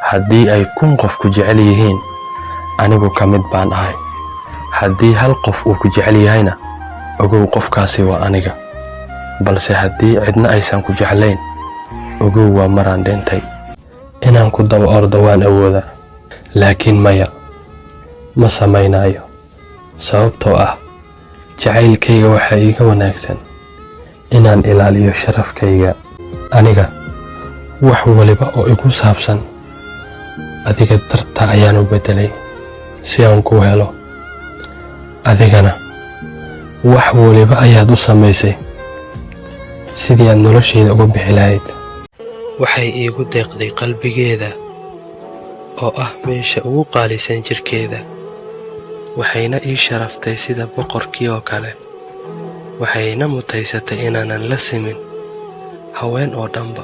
haddii ay 1000 qof ku jecel yihiin anigu ka mid baan ahay haddii hal qof uu ku jecel yahayna ogow qofkaasi waa aniga balse haddii cidna aysan ku jeclayn ogow waa maraan dhintay inaan ku daba ordo waan awoodaa laakiin maya ma samaynayo sababtoo ah jacaylkayga waxaa iiga wanaagsan inaan ilaaliyo sharafkayga aniga wax waliba oo igu saabsan adiga dartaa ayaan u bedelay si aan ku helo adigana wax waliba ayaad u samaysay sidii aad noloshayda uga bixi lahayd waxay iigu deeqday qalbigeeda oo ah meesha ugu qaalisan jirkeeda waxayna ii sharaftay sida boqorkii oo kale waxayna mutaysatay inaanan la simin haween oo dhanba